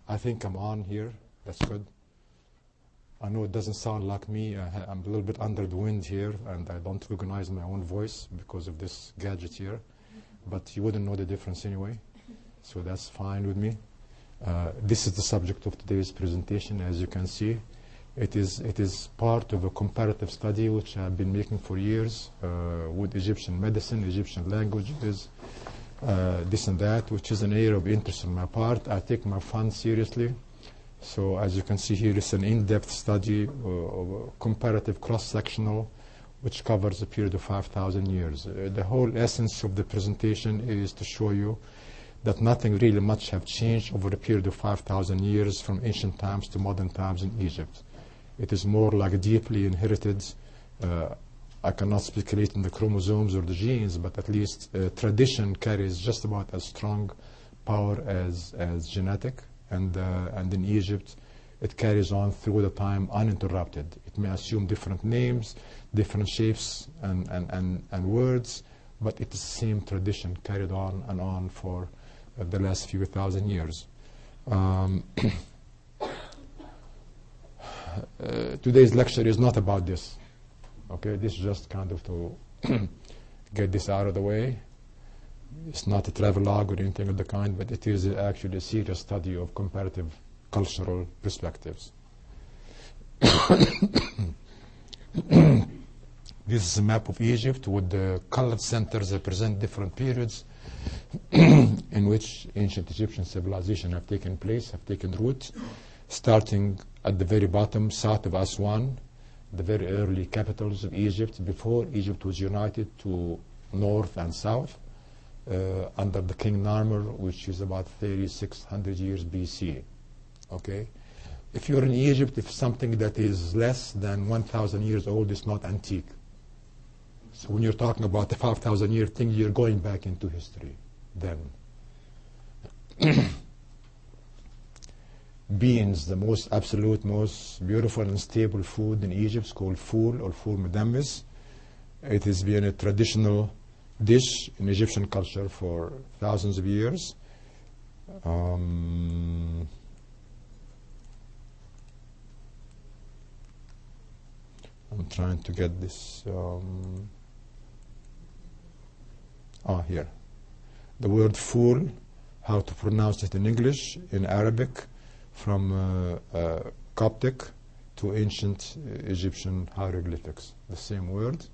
I think I'm on here. That's good. I know it doesn't sound like me. I'm a little bit under the wind here, and I don't recognize my own voice because of this gadget here. But you wouldn't know the difference anyway, so that's fine with me. This is the subject of today's presentation. As you can see, it is part of a comparative study which I've been making for years with Egyptian medicine, Egyptian languages, this and that, which is an area of interest on my part. I take my fun seriously. So as you can see here, it's an in-depth study of comparative cross-sectional, which covers a period of 5,000 years. The whole essence of the presentation is to show you that nothing really much have changed over a period of 5,000 years from ancient times to modern times in Egypt. It is more like deeply inherited. I cannot speculate on the chromosomes or the genes, but at least tradition carries just about as strong power as genetic. And in Egypt, it carries on through the time uninterrupted. It may assume different names, different shapes and words, but it is the same tradition carried on and on for the last few thousand years. Today's lecture is not about this. Okay, this is just kind of to get this out of the way. It's not a travelogue or anything of the kind, but it is actually a serious study of comparative cultural perspectives. This is a map of Egypt with the colored centers that represent different periods in which ancient Egyptian civilization have taken place, have taken root, starting at the very bottom, south of Aswan, the very early capitals of Egypt, before Egypt was united to north and south, under the King Narmer, which is about 3,600 years BC. Okay? If you're in Egypt, if something that is less than 1,000 years old is not antique. So when you're talking about the 5,000-year thing, you're going back into history then. Beans, the most absolute, most beautiful and stable food in Egypt, is called fool or fool medammis. It has been a traditional dish in Egyptian culture for thousands of years. I'm trying to get this. Here. The word fool, how to pronounce it in English, in Arabic, from Coptic to ancient Egyptian hieroglyphics. The same word.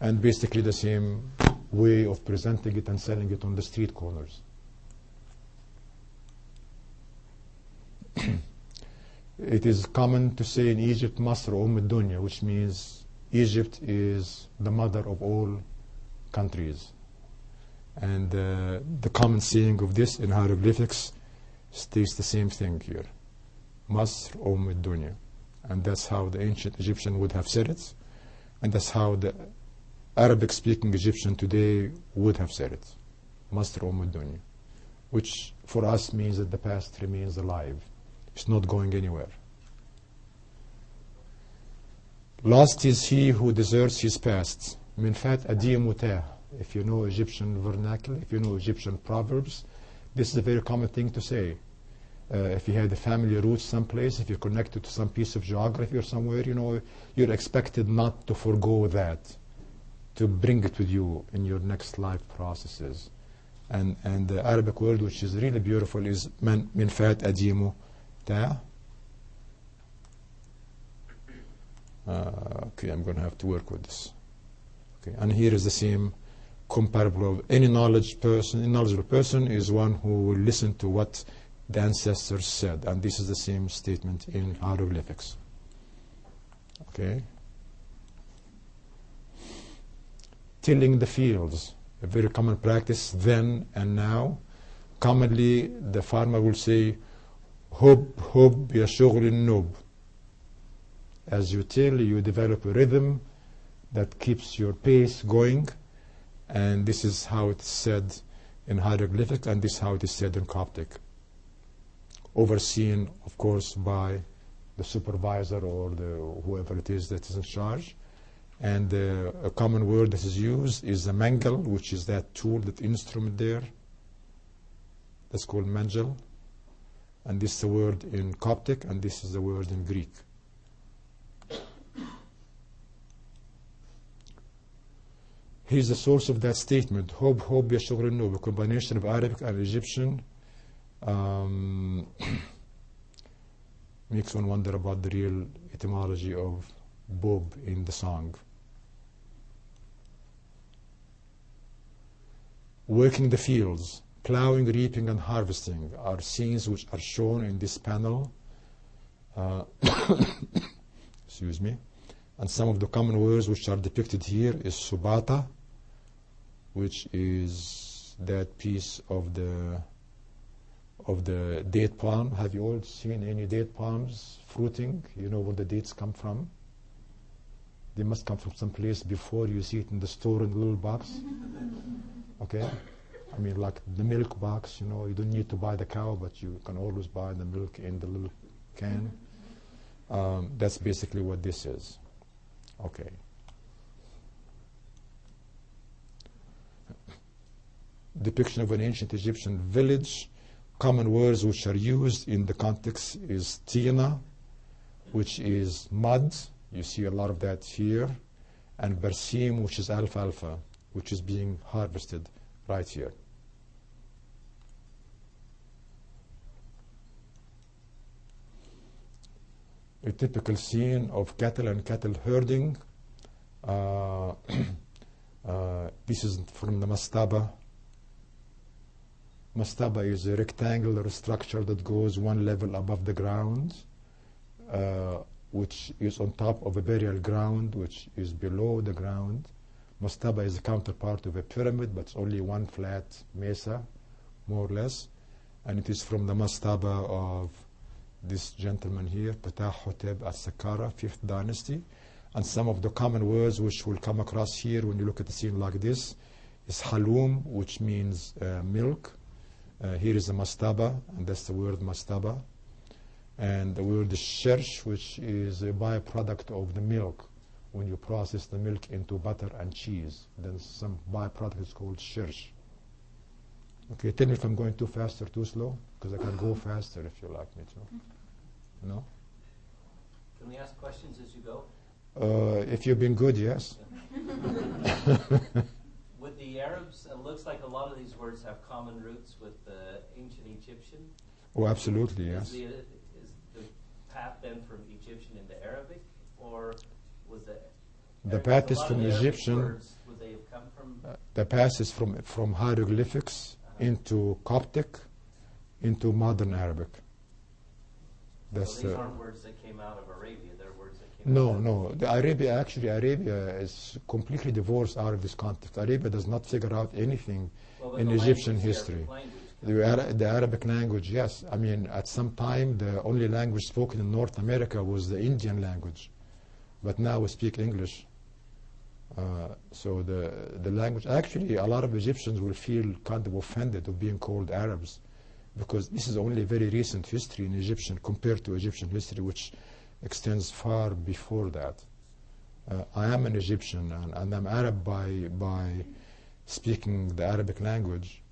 And basically the same way of presenting it and selling it on the street corners. It is common to say in Egypt, Masr ad-Dunya, which means Egypt is the mother of all countries. And the common saying of this in hieroglyphics states the same thing here. Masr ad-Dunya. And that's how the ancient Egyptian would have said it. And that's how the Arabic-speaking Egyptian today would have said it, Masr ad-Dunya, which for us means that the past remains alive. It's not going anywhere. Lost is he who deserts his past. Min fat adim utah. If you know Egyptian vernacular, if you know Egyptian proverbs, this is a very common thing to say. If you have the family roots someplace, if you're connected to some piece of geography or somewhere, you know, you're expected not to forgo that, to bring it with you in your next life processes. And the Arabic word, which is really beautiful, is min fat adimu ta. Okay, I'm going to have to work with this. Okay, and here is the same comparable of any knowledgeable person is one who will listen to what the ancestors said, and this is the same statement in hieroglyphics. Okay. Tilling the fields, a very common practice then and now. Commonly, the farmer will say, "Hub hub ya shughul nub." As you till, you develop a rhythm that keeps your pace going, and this is how it's said in hieroglyphic, and this is how it is said in Coptic. Overseen, of course, by the supervisor or whoever it is that is in charge. And a common word that is used is the mangle, which is that tool, that instrument there. That's called mangle. and this is the word in Coptic, and this is the word in Greek. Here's the source of that statement. Hob yashughrinu, a combination of Arabic and Egyptian. Makes one wonder about the real etymology of Bob in the song. Working the fields, plowing, reaping, and harvesting are scenes which are shown in this panel. Excuse me. And some of the common words which are depicted here is subata, which is that piece of the date palm. Have you all seen any date palms fruiting? You know where the dates come from? They must come from some place before you see it in the store in the little box. Okay? I mean, like the milk box, you know, you don't need to buy the cow, but you can always buy the milk in the little can. That's basically what this is. Okay. Depiction of an ancient Egyptian village. Common words which are used in the context is tina, which is mud. You see a lot of that here. And bersim, which is alfalfa, which is being harvested right here. A typical scene of cattle and cattle herding. This is from the mastaba. Mastaba is a rectangular structure that goes one level above the ground, which is on top of a burial ground, which is below the ground. Mastaba is a counterpart of a pyramid, but it's only one flat mesa, more or less. And it is from the mastaba of this gentleman here, Ptah-hotep as-Saqqara, 5th dynasty. And some of the common words which will come across here when you look at a scene like this is halum, which means milk. Here is the mastaba, and that's the word mastaba. And the word is shersh, which is a byproduct of the milk. When you process the milk into butter and cheese, then some byproduct is called shersh. Okay, tell me if I'm going too fast or too slow, because I can go faster if you like me to. No? Can we ask questions as you go? If you've been good, yes. With the Arabs, it looks like a lot of these words have common roots with the ancient Egyptian. Oh, absolutely, yes. Is the path then from Egyptian into Arabic, or was the path is from Egyptian? Words, would they have come from? The path is from hieroglyphics into Coptic into modern Arabic. That's so these aren't words that came out of Arabia. They're words that came out of... No. Arabia is completely divorced out of this context. Arabia does not figure out anything in Egyptian history. The Arabic language, yes. I mean, at some time, the only language spoken in North America was the Indian language. But now we speak English. So the language, actually, a lot of Egyptians will feel kind of offended of being called Arabs, because this is only very recent history in Egyptian compared to Egyptian history, which extends far before that. I am an Egyptian, and I'm Arab by speaking the Arabic language,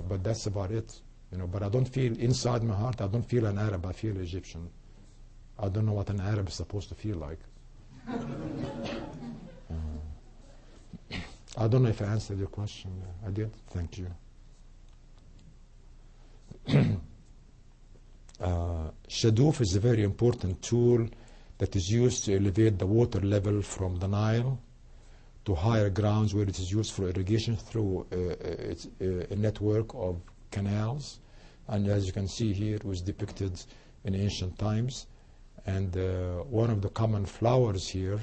but that's about it. You know, but I don't feel, inside my heart, I don't feel an Arab, I feel Egyptian. I don't know what an Arab is supposed to feel like. I don't know if I answered your question. I did? Thank you. Shadoof is a very important tool that is used to elevate the water level from the Nile to higher grounds where it is used for irrigation through a network of canals. And as you can see here, it was depicted in ancient times. And one of the common flowers here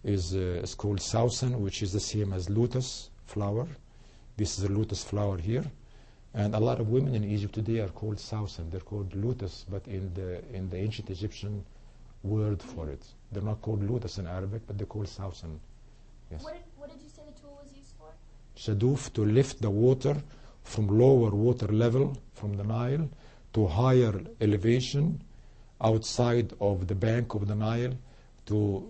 is called sausan, which is the same as lotus flower. This is a lotus flower here. And a lot of women in Egypt today are called sausan. They're called lotus, but in the ancient Egyptian word for it. They're not called lotus in Arabic, but they're called sausan. Yes. What did you say the tool was used for? Shadoof, to lift the water from lower water level from the Nile to higher elevation outside of the bank of the Nile to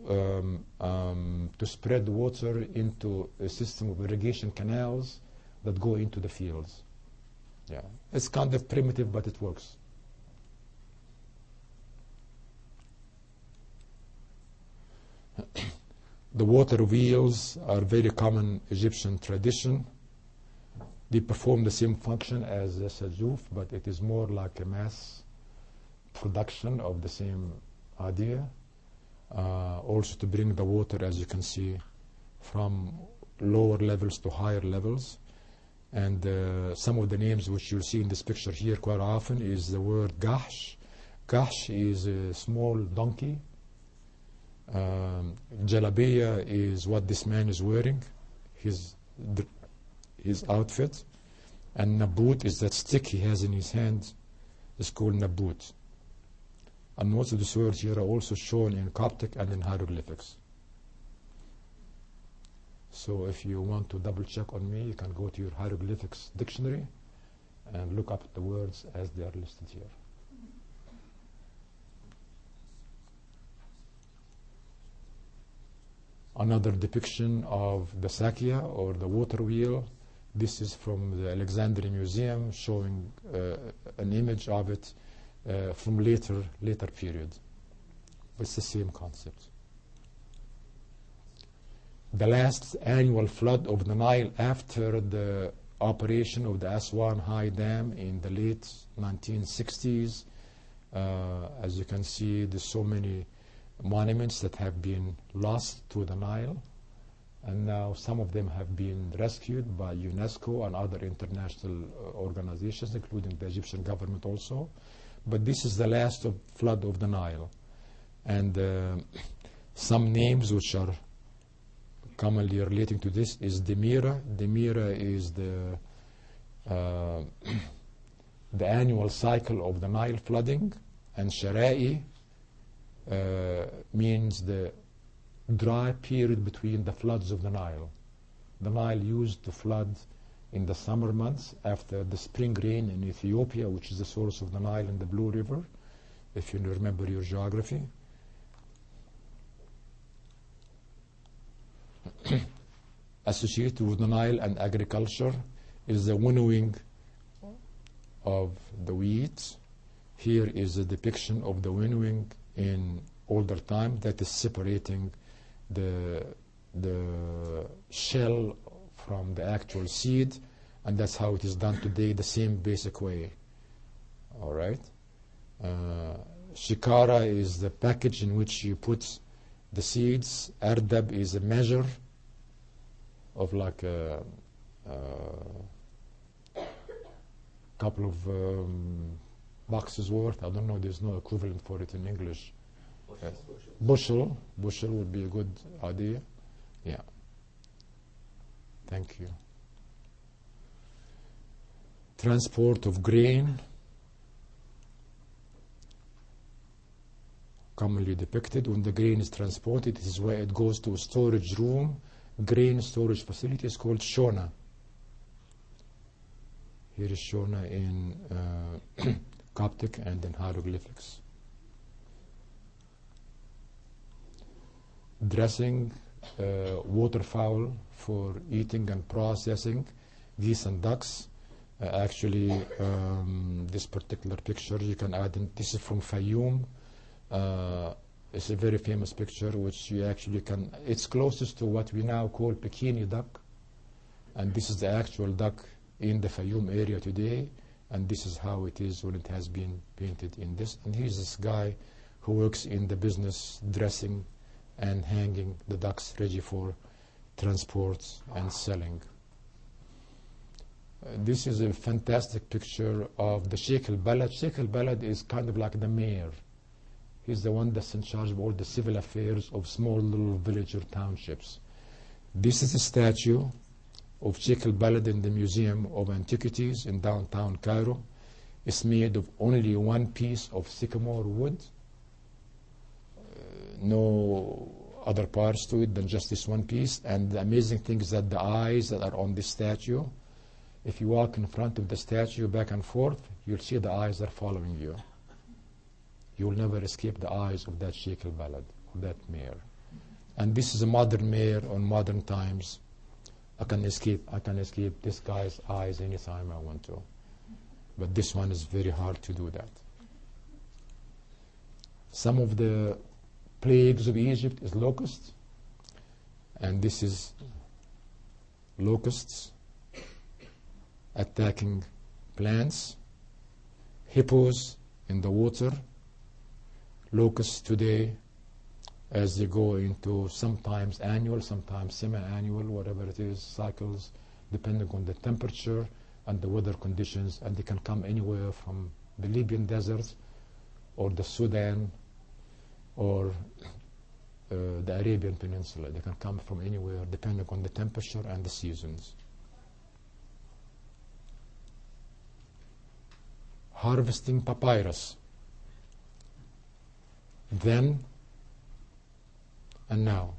spread the water into a system of irrigation canals that go into the fields. Yeah, it's kind of primitive, but it works. The water wheels are very common Egyptian tradition. They perform the same function as the sajuf, but it is more like a mass production of the same idea. Also to bring the water, as you can see, from lower levels to higher levels. And some of the names which you'll see in this picture here quite often is the word gahsh. Gahsh is a small donkey. Jalabiya is what this man is wearing, his outfit. And nabut is that stick he has in his hand. It's called nabut. And most of these words here are also shown in Coptic and in hieroglyphics. So if you want to double check on me, you can go to your hieroglyphics dictionary and look up the words as they are listed here. Another depiction of the Sakya, or the water wheel. This is from the Alexandria Museum, showing an image of it from later period. It's the same concept. The last annual flood of the Nile after the operation of the Aswan High Dam in the late 1960s. As you can see, there's so many monuments that have been lost to the Nile, and now some of them have been rescued by UNESCO and other international organizations, including the Egyptian government also. But this is the last flood of the Nile. And some names which are commonly relating to this is Demira. Demira is the annual cycle of the Nile flooding, and Shara'i means the dry period between the floods of the Nile. The Nile used to flood in the summer months after the spring rain in Ethiopia, which is the source of the Nile in the Blue River, if you remember your geography. Associated with the Nile and agriculture is the winnowing of the wheat. Here is a depiction of the winnowing in older time, that is separating the shell from the actual seed, and that's how it is done today, the same basic way. All right. Shikara is the package in which you put the seeds. Ardab is a measure of like a couple of boxes worth. I don't know, there's no equivalent for it in English. Bushel would be a good idea. Yeah. Thank you. Transport of grain, commonly depicted. When the grain is transported, this is where it goes to a storage room. Grain storage facility is called Shona. Here is Shona in Coptic and in hieroglyphics. Dressing waterfowl for eating and processing, geese and ducks. Actually, this particular picture you can add in. This is from Fayoum. It's a very famous picture which you actually can, it's closest to what we now call Pekini duck, and this is the actual duck in the Fayoum area today, and this is how it is when it has been painted in this. And here's this guy who works in the business dressing and hanging the ducks ready for transport and selling. This is a fantastic picture of the Sheikh al-Balad. Sheikh al-Balad is kind of like the mayor. He's the one that's in charge of all the civil affairs of small little village or townships. This is a statue of Sheikh al-Balad in the Museum of Antiquities in downtown Cairo. It's made of only one piece of sycamore wood. No other parts to it than just this one piece. And the amazing thing is that the eyes that are on this statue, if you walk in front of the statue back and forth, you'll see the eyes are following you. You'll never escape the eyes of that Sheikh al-Balad, of that mayor. And this is a modern mayor on modern times. I can escape this guy's eyes anytime I want to. But this one is very hard to do that. Some of the plagues of Egypt is locusts. And this is locusts attacking plants, hippos in the water, locusts today as they go into sometimes annual, sometimes semi-annual, whatever it is, cycles, depending on the temperature and the weather conditions, and they can come anywhere from the Libyan desert or the Sudan or the Arabian Peninsula. They can come from anywhere depending on the temperature and the seasons. Harvesting papyrus. Then and now.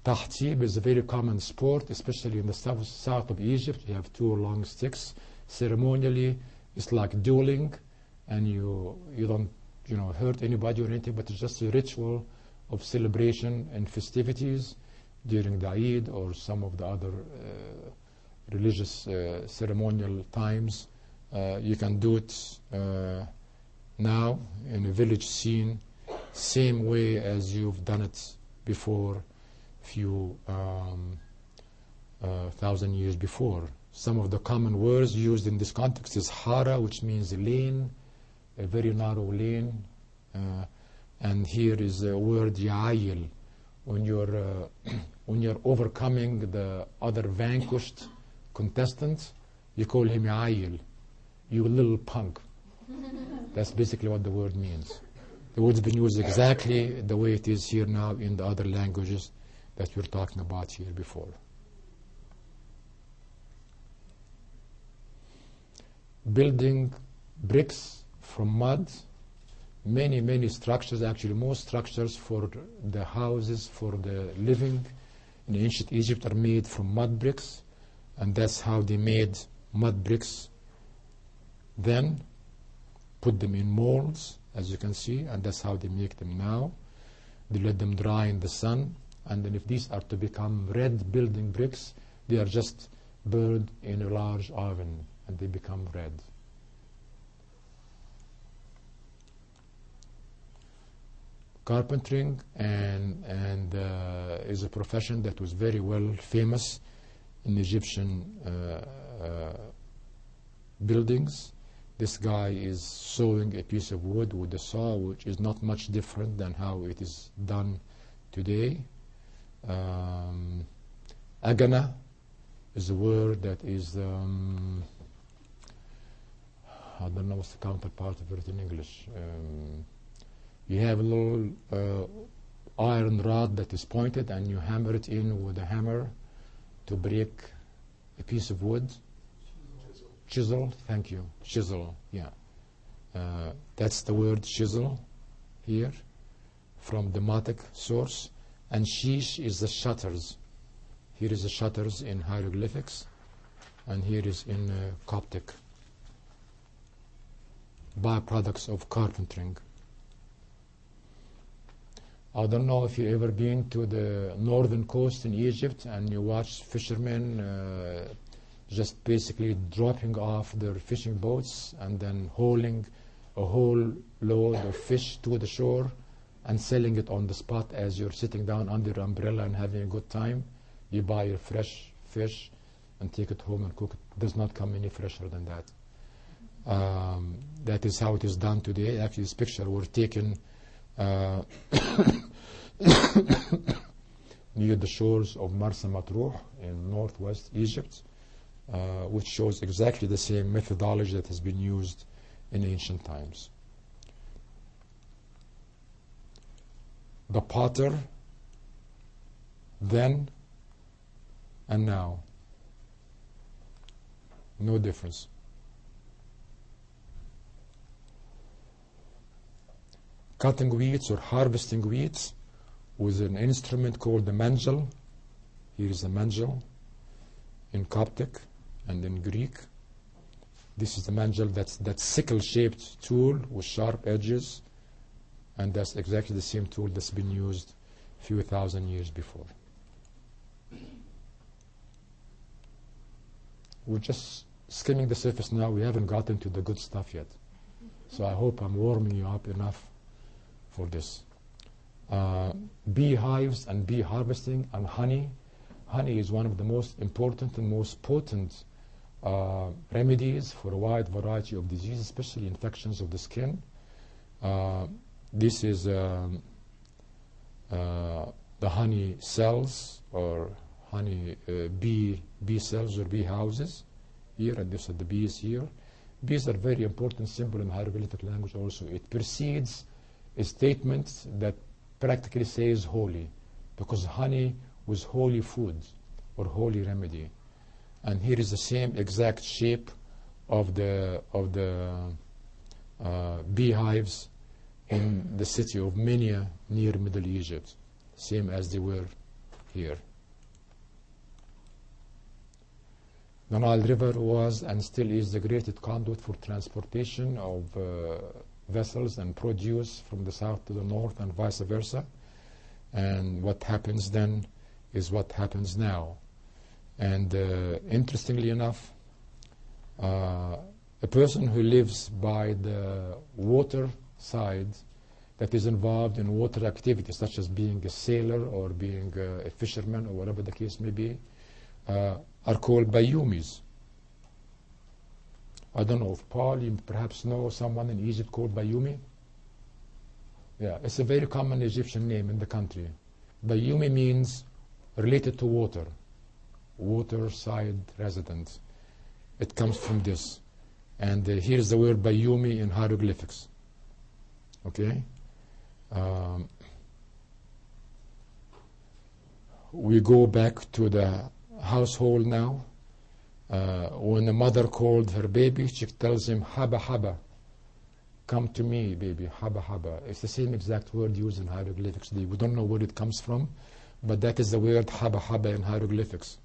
Tahtib is a very common sport, especially in the south of Egypt. You have two long sticks. Ceremonially, it's like dueling, and you don't hurt anybody or anything, but it's just a ritual of celebration and festivities during the Eid or some of the other religious ceremonial times. You can do it now in a village scene, same way as you've done it before, few thousand years before. Some of the common words used in this context is hara, which means a lane, a very narrow lane, and here is the word ya'ayil. When you're overcoming the other vanquished contestant, you call him ya'ayil, you little punk. That's basically what the word means. The word's been used exactly the way it is here now in the other languages that we're talking about here before. Building bricks from mud. Many structures, actually most structures for the houses, for the living in ancient Egypt are made from mud bricks, and that's how they made mud bricks then, put them in molds, as you can see, and that's how they make them now. They let them dry in the sun, and then if these are to become red building bricks, they are just burned in a large oven and they become red. Carpentering is a profession that was very well famous in Egyptian buildings. This guy is sawing a piece of wood with a saw, which is not much different than how it is done today. Agana is a word that is, I don't know what's the counterpart of it in English. You have a little iron rod that is pointed, and you hammer it in with a hammer to break a piece of wood. Chisel, thank you. Chisel, yeah. That's the word chisel here from Demotic source. And sheesh is the shutters. Here is the shutters in hieroglyphics, and here is in Coptic. Byproducts of carpentering. I don't know if you've ever been to the northern coast in Egypt and you watch fishermen just basically dropping off their fishing boats and then hauling a whole load of fish to the shore and selling it on the spot as you're sitting down under your umbrella and having a good time. You buy your fresh fish and take it home and cook it. It does not come any fresher than that. That is how it is done today. Actually, this picture were taken near the shores of Marsa Matruh in northwest Egypt, which shows exactly the same methodology that has been used in ancient times. The potter, then and now. No difference. Cutting weeds or harvesting weeds with an instrument called the manjal. Here is the manjal in Coptic and in Greek. This is the manjal, that's that sickle-shaped tool with sharp edges, and that's exactly the same tool that's been used a few thousand years before. We're just skimming the surface now. We haven't gotten to the good stuff yet. So I hope I'm warming you up enough for this. Beehives and bee harvesting and honey. Honey is one of the most important and most potent remedies for a wide variety of diseases, especially infections of the skin. This is the honey cells or honey bee cells or bee houses here, and this are the bees here. Bees are very important symbol in hieroglyphic language also. It precedes a statement that practically says holy, because honey was holy food or holy remedy. And here is the same exact shape of the beehives in the city of Minya near Middle Egypt, same as they were here. The Nile River was and still is the greatest conduit for transportation of vessels and produce from the south to the north and vice versa. And what happens then is what happens now. And interestingly enough, a person who lives by the water side that is involved in water activities, such as being a sailor or being a fisherman or whatever the case may be, are called Bayyumis. I don't know if Paul, you perhaps know someone in Egypt called Bayyumi? Yeah, it's a very common Egyptian name in the country. Bayyumi means related to water, waterside resident. It comes from this. And here's the word Bayyumi in hieroglyphics. Okay? We go back to the household now. When a mother called her baby, she tells him, Haba Haba, come to me, baby, Haba Haba. It's the same exact word used in hieroglyphics. We don't know where it comes from, but that is the word Haba Haba in hieroglyphics.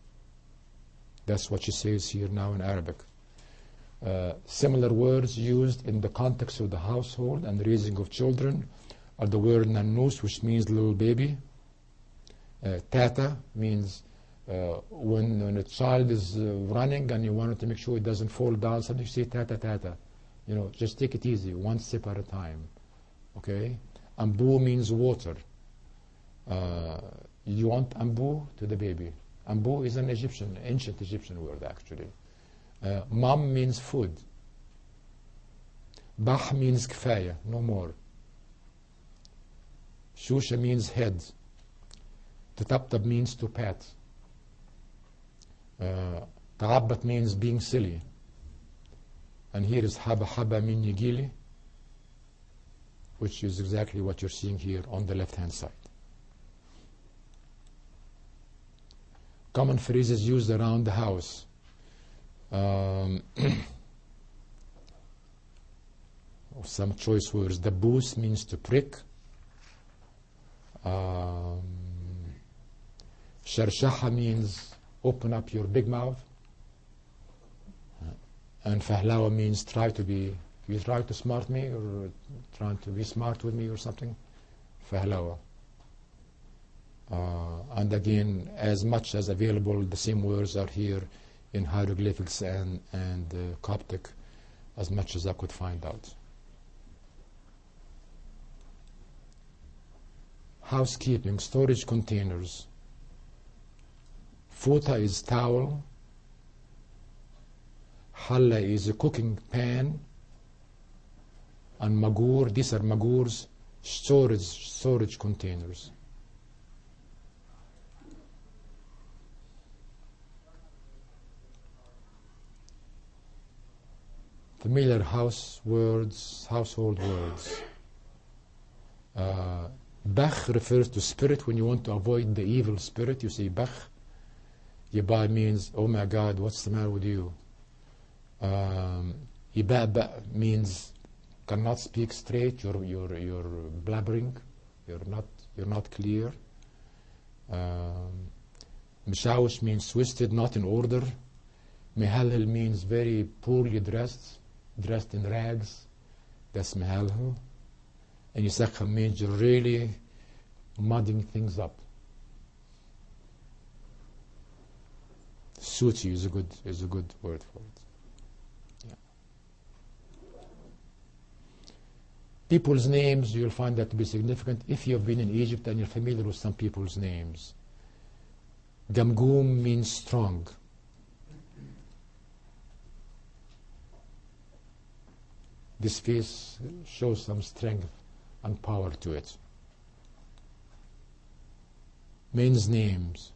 That's what she says here now in Arabic. Similar words used in the context of the household and raising of children are the word Nannus, which means little baby. Tata means when a child is running and you want to make sure it doesn't fall down, sometimes you say tata tata. You know, just take it easy, one step at a time. Okay? Ambu means water. You want ambu to the baby. Ambu is an ancient Egyptian word actually. Mam means food. Bah means kfaya, no more. Shusha means head. Tataptab means to pat. Ta'abbat means being silly. And here is Haba Haba min Yigili, which is exactly what you're seeing here on the left-hand side. Common phrases used around the house. Some choice words. Daboos means to prick. Sharshaha means open up your big mouth. And Fahlawa means you try to smart me or trying to be smart with me or something. Fahlawa. And again, as much as available, the same words are here in hieroglyphics and Coptic, as much as I could find out. Housekeeping, storage containers. Futa is towel. Halla is a cooking pan. And magur, these are magurs, storage containers. Familiar household words. Bach refers to spirit. When you want to avoid the evil spirit, you say Bach. Yiba means, oh my God, what's the matter with you? Yibaba means cannot speak straight. You're blabbering. You're not clear. Mishawish means twisted, not in order. Mehalhil means very poorly dressed in rags. That's mehalhil. And Yisakha means you're really mudding things up. Suti is a good word for it. People's names, you'll find that to be significant if you've been in Egypt and you're familiar with some people's names. Gamgum means strong. This face shows some strength and power to it. Men's names.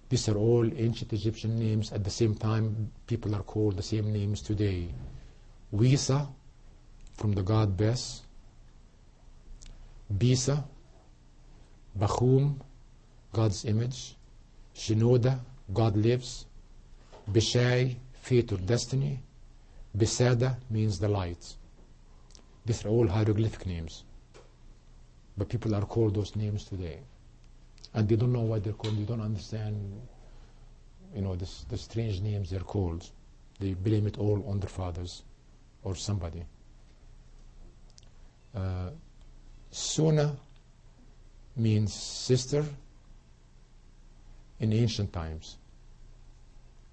These are all ancient Egyptian names. At the same time, people are called the same names today. Wisa, from the god Bes. Bisa, Bachum, God's image. Shinoda, God lives. Bishai, fate or destiny. Besada means the light. These are all hieroglyphic names. But people are called those names today. And they don't know why they're called. They don't understand, the strange names they're called. They blame it all on their fathers or somebody. Suna means sister in ancient times.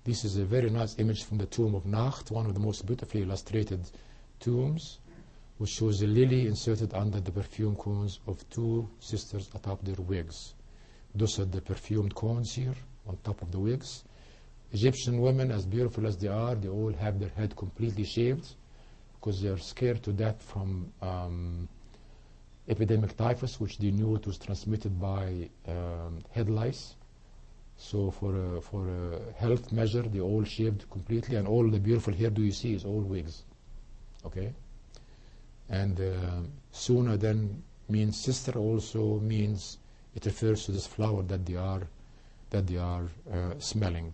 This is a very nice image from the tomb of Nakhte, one of the most beautifully illustrated tombs, which shows a lily inserted under the perfume cones of two sisters atop their wigs. Those are the perfumed cones here on top of the wigs. Egyptian women, as beautiful as they are, they all have their head completely shaved because they are scared to death from epidemic typhus, which they knew it was transmitted by head lice. So for a health measure, they all shaved completely, and all the beautiful hairdo you see is all wigs. Okay? And Suna then means sister, also means it refers to this flower that they are smelling.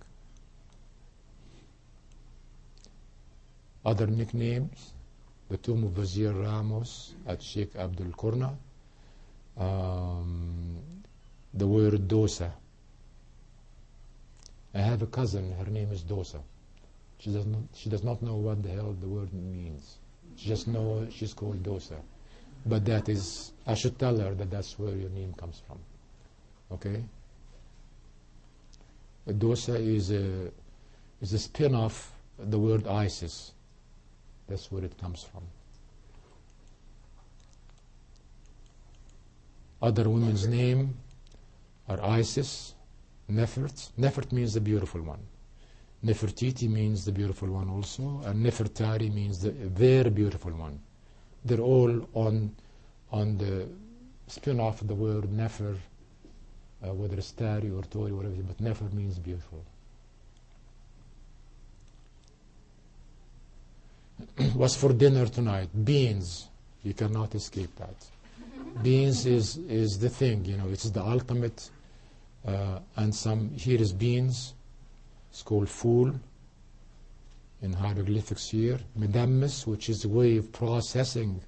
Other nicknames: the tomb of Vizier Ramos at Sheikh Abdul Qurna. The word Dosa. I have a cousin, her name is Dosa. She does not know what the hell the word means. She just knows she's called Dosa. But that is, I should tell her that that's where your name comes from. Okay? Dosa is a spin-off the word Isis. That's where it comes from. Other women's name are Isis, Nefert. Nefert means the beautiful one. Nefertiti means the beautiful one also, and Nefertari means the very beautiful one. They're all on the spin-off of the word Nefer, whether it's Tari or Tori, whatever, but Nefer means beautiful. What's for dinner tonight? Beans. You cannot escape that. Beans is the thing, it's the ultimate. Here is beans. It's called fool in hieroglyphics here. Medammis, which is a way of processing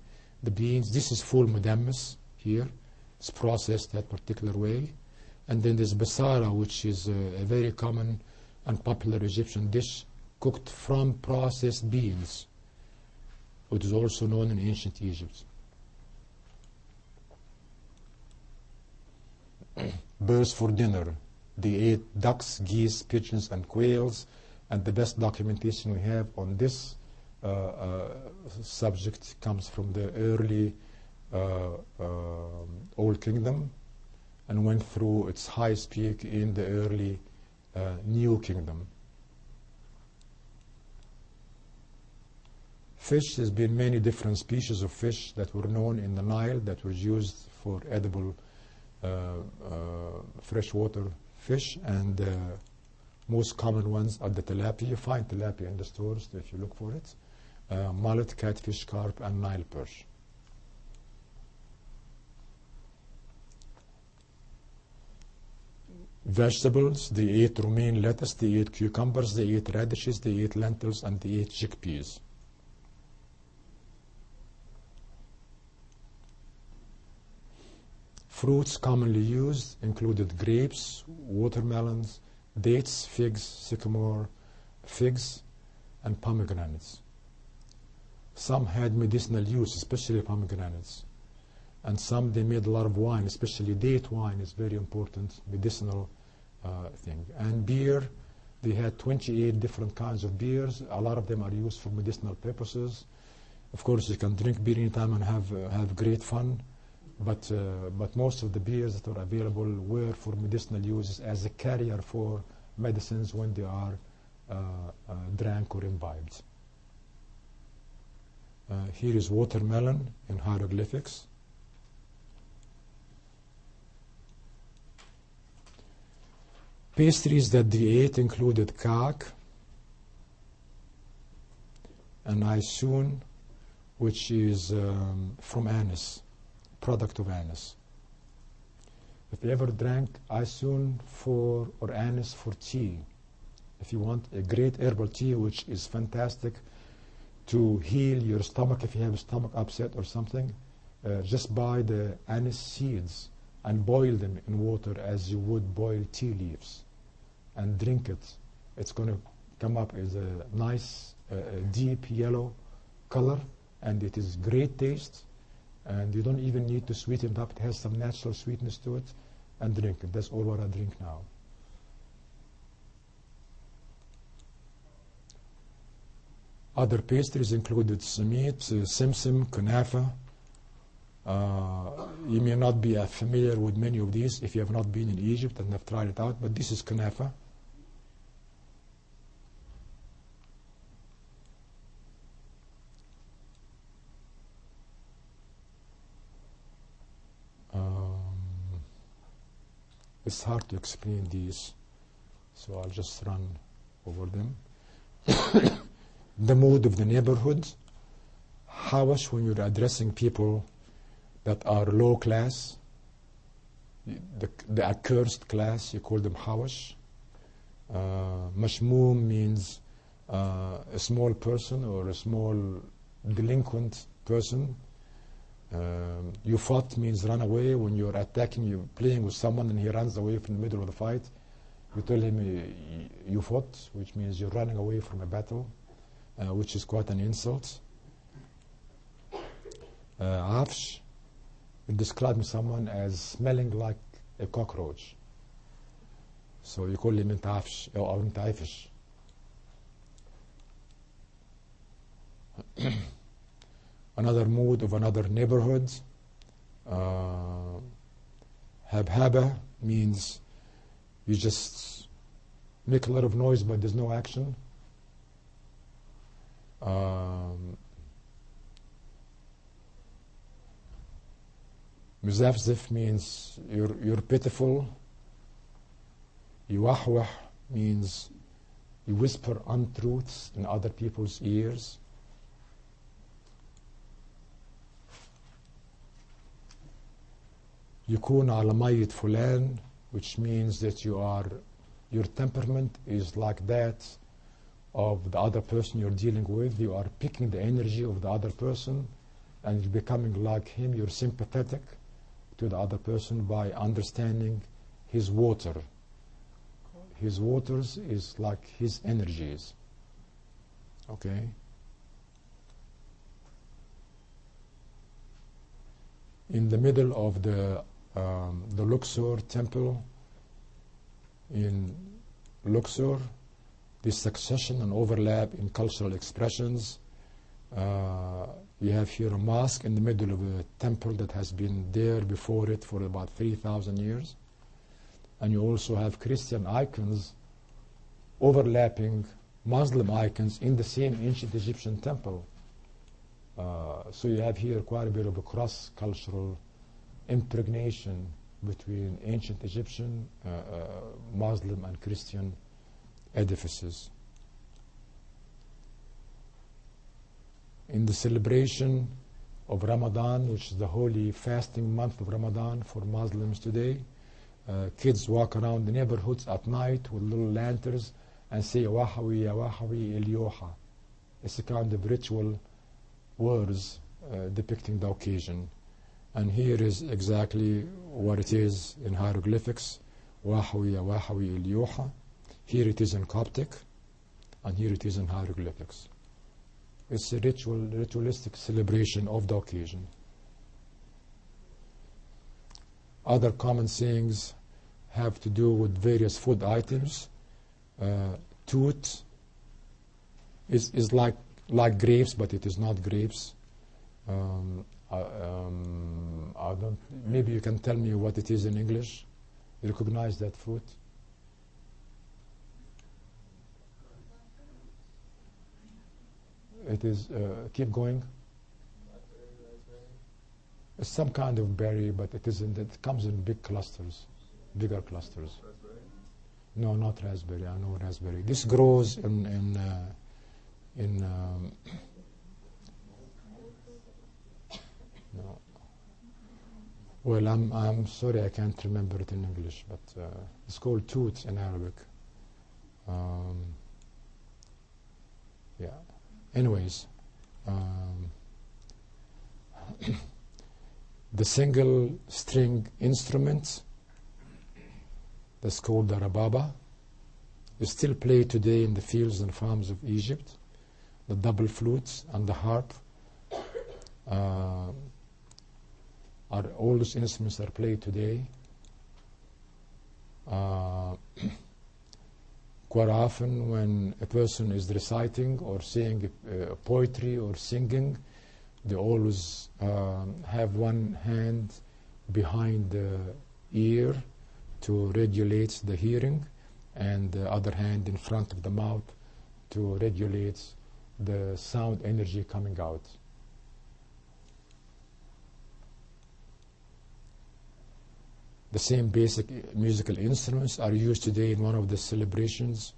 the beans. This is full medammis here. It's processed that particular way. And then there's basara, which is a very common and popular Egyptian dish cooked from processed beans, which is also known in ancient Egypt. Birds for dinner. They ate ducks, geese, pigeons, and quails. And the best documentation we have on this subject comes from the early Old Kingdom and went through its highest peak in the early New Kingdom. Fish, there's been many different species of fish that were known in the Nile that were used for edible freshwater fish, and most common ones are the tilapia. You find tilapia in the stores if you look for it. Mullet, catfish, carp, and Nile perch. Vegetables, they ate romaine lettuce, they ate cucumbers, they ate radishes, they ate lentils, and they ate chickpeas. Fruits commonly used included grapes, watermelons, dates, figs, sycamore, figs, and pomegranates. Some had medicinal use, especially pomegranates. And some, they made a lot of wine, especially date wine is very important medicinal thing. And beer, they had 28 different kinds of beers. A lot of them are used for medicinal purposes. Of course, you can drink beer anytime and have great fun, but most of the beers that are available were for medicinal uses as a carrier for medicines when they are drank or imbibed. Here is watermelon in hieroglyphics. Pastries that they ate included kak and isun, which is from anise, product of anise. If you ever drank isun or anise for tea, if you want a great herbal tea, which is fantastic to heal your stomach if you have a stomach upset or something, just buy the anise seeds and boil them in water as you would boil tea leaves and drink it. It's going to come up as a nice deep yellow color, and it is great taste, and you don't even need to sweeten it up. It has some natural sweetness to it, and drink it. That's all what I drink now. Other pastries included samit, simsim, kunafa. You may not be familiar with many of these if you have not been in Egypt and have tried it out, but this is kunafa. It's hard to explain these, so I'll just run over them. The mood of the neighborhood. Hawash, when you're addressing people that are low class, the accursed class, you call them hawash. Mashmoom means a small person or a small delinquent person. Yufat means run away. When you're attacking, you're playing with someone and he runs away from the middle of the fight, you tell him Yufat, which means you're running away from a battle, which is quite an insult. Afsh, it describes someone as smelling like a cockroach. So you call him Afsh or Ifish. Another mood of another neighborhood. Habhaba means you just make a lot of noise but there's no action. Muzafzif means you're pitiful. Yuwahwah means you whisper untruths in other people's ears. Yukun ala mayyit fulan, which means that your temperament is like that of the other person you're dealing with. You are picking the energy of the other person and you're becoming like him. You're sympathetic to the other person by understanding his water. His waters is like his energies. Okay? In the middle of the Luxor Temple in Luxor, this succession and overlap in cultural expressions. You have here a mosque in the middle of a temple that has been there before it for about 3,000 years. And you also have Christian icons overlapping Muslim icons in the same ancient Egyptian temple. So you have here quite a bit of a cross-cultural impregnation between ancient Egyptian, Muslim and Christian edifices. In the celebration of Ramadan, which is the holy fasting month of Ramadan for Muslims today, kids walk around the neighborhoods at night with little lanterns and say, Wahawi ya Wahawi il Yoha. It's a kind of ritual words depicting the occasion. And here is exactly what it is in hieroglyphics. Wahawi ya Wahawi il Yoha. Here it is in Coptic, and here it is in hieroglyphics. It's a ritualistic celebration of the occasion. Other common sayings have to do with various food items. Toot is like grapes, but it is not grapes. I don't. Maybe you can tell me what it is in English. You recognize that fruit? It is. Keep going. It's some kind of berry, but it isn't. It comes in big clusters, bigger clusters. Raspberry? No, not raspberry. I know raspberry. This grows in no. Well, I'm sorry, I can't remember it in English, but it's called toot in Arabic. Yeah. Anyways, the single string instrument that's called the rababa is still played today in the fields and farms of Egypt. The double flutes and the harp all those instruments are played today. Quite often when a person is reciting or saying poetry or singing, they always have one hand behind the ear to regulate the hearing, and the other hand in front of the mouth to regulate the sound energy coming out. The same basic musical instruments are used today in one of the celebrations.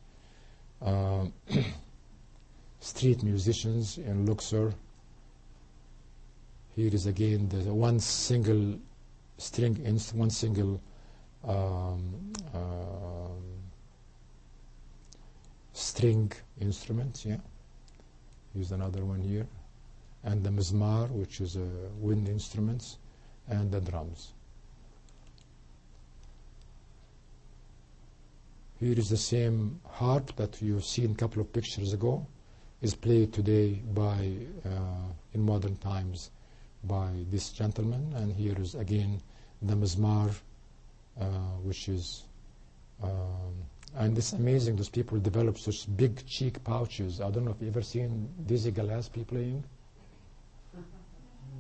Street musicians in Luxor. Here is again the one single string, one single string instrument. Yeah. Here's another one here, and the mizmar, which is a wind instrument, and the drums. Here is the same harp that you've seen a couple of pictures ago, is played today by, in modern times, by this gentleman. And here is again the mizmar, which is, and it's amazing, those people develop such big cheek pouches. I don't know if you've ever seen Dizzy Gillespie playing.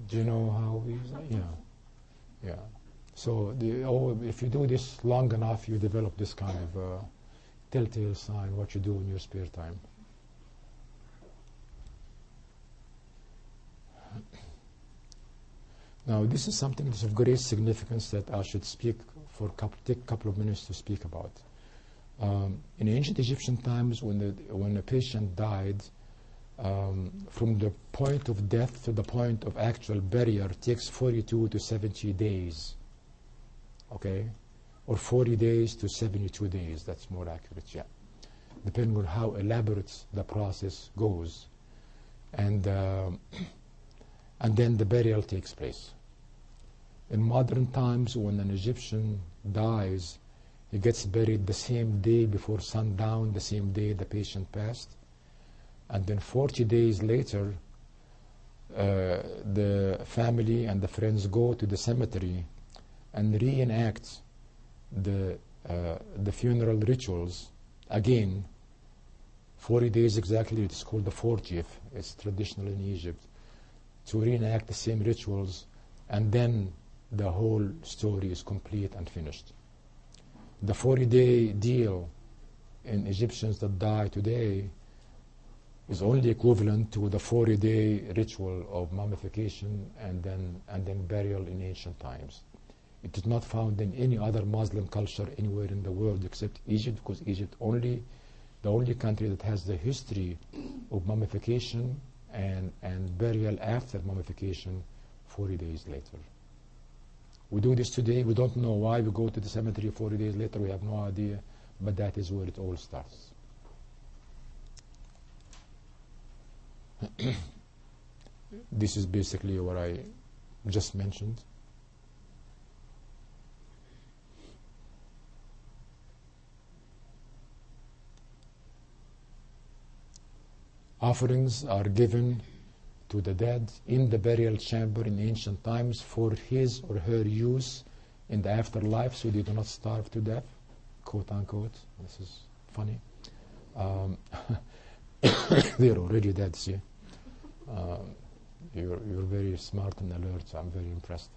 Do you know how he's, yeah, yeah. So if you do this long enough, you develop this kind of telltale sign, what you do in your spare time. Now, this is something that's of great significance that I should speak for take a couple of minutes to speak about. In ancient Egyptian times, when a patient died, from the point of death to the point of actual burial takes 42 to 70 days. Okay, or 40 days to 72 days, that's more accurate, yeah, depending on how elaborate the process goes. And then the burial takes place. In modern times, when an Egyptian dies, he gets buried the same day before sundown, the same day the patient passed. And then 40 days later, the family and the friends go to the cemetery and reenact the funeral rituals again. 40 days exactly, it's called the fortieth, it's traditional in Egypt, to reenact the same rituals, and then the whole story is complete and finished. The 40-day deal in Egyptians that die today is only equivalent to the 40-day ritual of mummification and then burial in ancient times. It is not found in any other Muslim culture anywhere in the world except Egypt, because Egypt the only country that has the history of mummification and burial after mummification 40 days later. We do this today. We don't know why we go to the cemetery 40 days later. We have no idea, but that is where it all starts. This is basically what I just mentioned. Offerings are given to the dead in the burial chamber in ancient times for his or her use in the afterlife, so they do not starve to death, quote unquote. This is funny. They're already dead, see. You're very smart and alert, so I'm very impressed.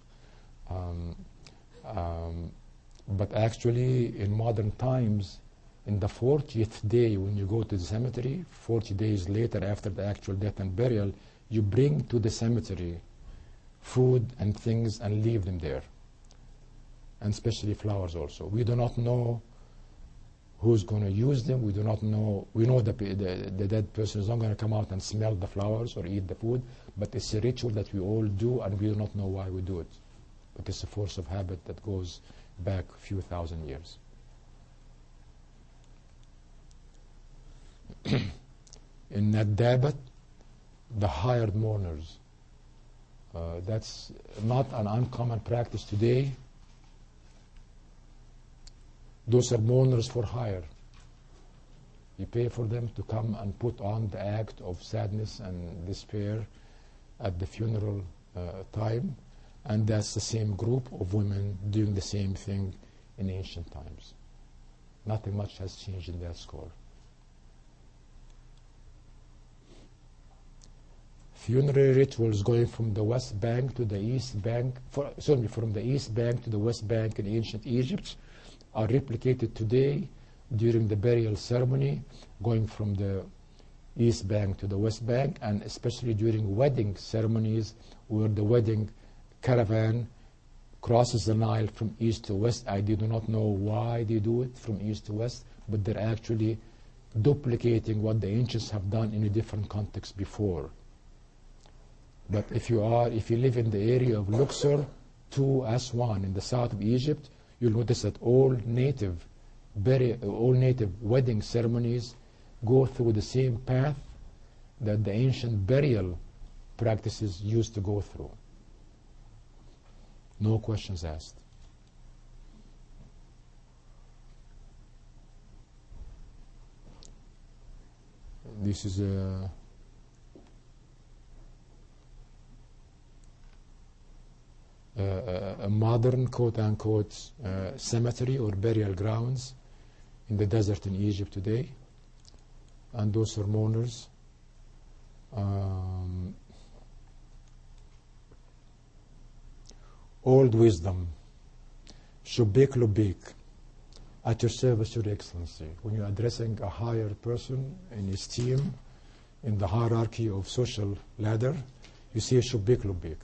But actually, in modern times, in the 40th day when you go to the cemetery, 40 days later after the actual death and burial, you bring to the cemetery food and things and leave them there. And especially flowers also. We do not know who's going to use them. We do not know. We know the dead person is not going to come out and smell the flowers or eat the food, but it's a ritual that we all do, and we do not know why we do it. But it's a force of habit that goes back a few thousand years. In Nadabat, the hired mourners. That's not an uncommon practice today. Those are mourners for hire. You pay for them to come and put on the act of sadness and despair at the funeral time, and that's the same group of women doing the same thing in ancient times. Nothing much has changed in that score. Funerary rituals going from the West Bank to the East Bank, from the East Bank to the West Bank in ancient Egypt are replicated today during the burial ceremony, going from the East Bank to the West Bank, and especially during wedding ceremonies where the wedding caravan crosses the Nile from east to west. I do not know why they do it from east to west, but they're actually duplicating what the ancients have done in a different context before. But if you live in the area of Luxor to Aswan in the south of Egypt, you'll notice that all native wedding ceremonies go through the same path that the ancient burial practices used to go through. No questions asked. This is a modern, quote-unquote, cemetery or burial grounds in the desert in Egypt today. And those are mourners. Old wisdom. Shubik lubik. At your service, Your Excellency. When you're addressing a higher person in esteem, in the hierarchy of social ladder, you say shubik lubik.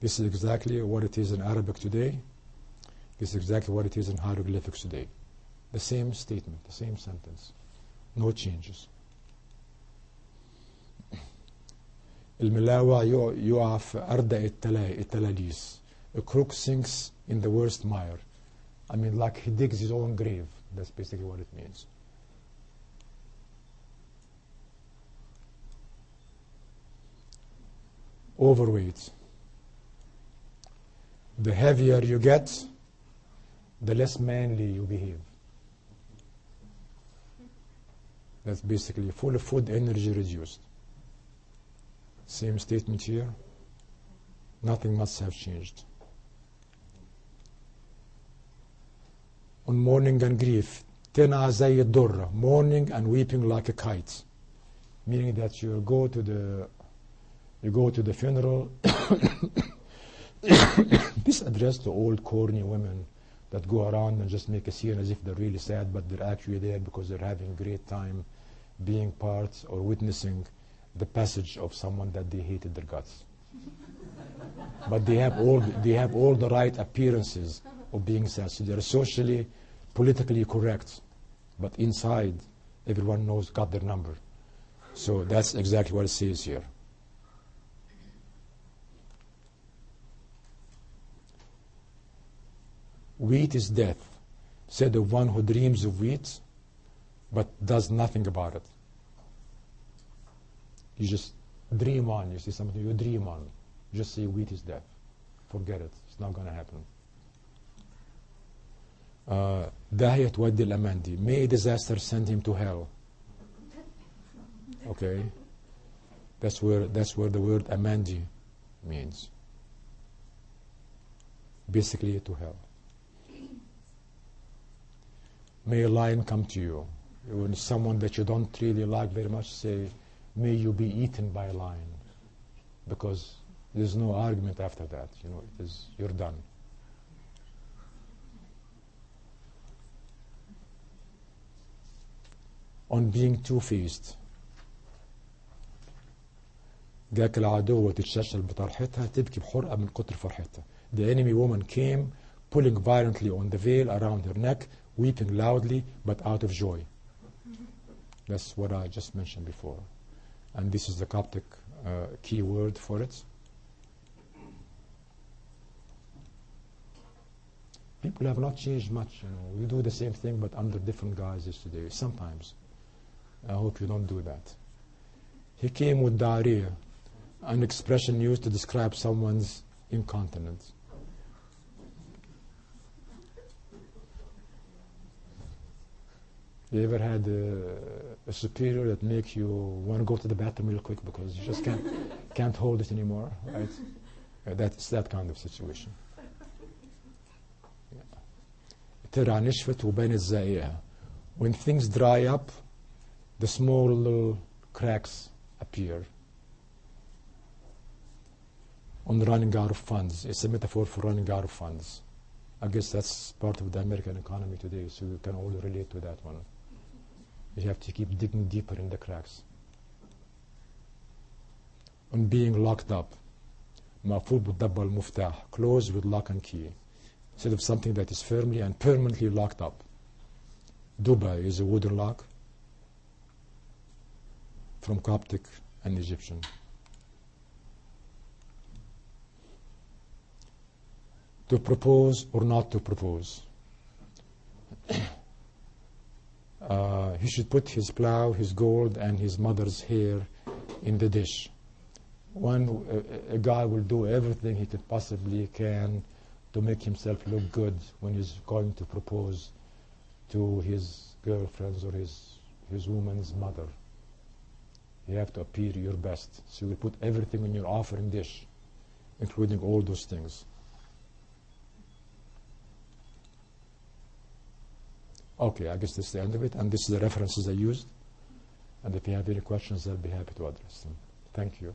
This is exactly what it is in Arabic today. This is exactly what it is in hieroglyphics today. The same statement, the same sentence. No changes. الملاوع يقع في أردأ التلاليس. A crook sinks in the worst mire. I mean, like he digs his own grave. That's basically what it means. Overweight. The heavier you get, the less manly you behave. That's basically full of food, energy reduced. Same statement here. Nothing must have changed. On mourning and grief, تنع زي الدرة, mourning and weeping like a kite, meaning that you go to the funeral. This addressed to old corny women that go around and just make a scene as if they're really sad, but they're actually there because they're having a great time being part or witnessing the passage of someone that they hated their guts. But they have all the right appearances of being sad. So they're socially, politically correct, but inside everyone got their number. So that's exactly what it says here. Wheat is death, said of one who dreams of wheat, but does nothing about it. You just dream on. You see something, you dream on. You just say wheat is death. Forget it. It's not going to happen. داهية تودي الأماندي. May disaster send him to hell. Okay, that's where the word amandi means. Basically, to hell. May a lion come to you. When someone that you don't really like very much, say, may you be eaten by a lion. because there's no argument after that. You're done. On being two-faced. جاك العدو تتششل بطرحتها تبكي بحرقة من كتر فرحتها. The enemy woman came, pulling violently on the veil around her neck, weeping loudly, but out of joy. That's what I just mentioned before. And this is the Coptic key word for it. People have not changed much. We do the same thing, but under different guises today, sometimes. I hope you don't do that. He came with diarrhea, an expression used to describe someone's incontinence. You ever had a superior that makes you want to go to the bathroom real quick because you just can't hold it anymore, right? That's that kind of situation. ترعى نشفت وبانت زائقها. When things dry up, the small little cracks appear. On running out of funds. It's a metaphor for running out of funds. I guess that's part of the American economy today, so you can all relate to that one. You have to keep digging deeper in the cracks. On being locked up. مقفول بالضبة المفتاح. Closed with lock and key. Instead of something that is firmly and permanently locked up. Dubai is a wooden lock from Coptic and Egyptian. To propose or not to propose. He should put his plow, his gold, and his mother's hair in the dish. A guy will do everything he could possibly can to make himself look good when he's going to propose to his girlfriend's or his woman's mother. You have to appear your best. So you will put everything in your offering dish, including all those things. Okay, I guess this is the end of it, and this is the references I used. And if you have any questions, I'll be happy to address them. Thank you.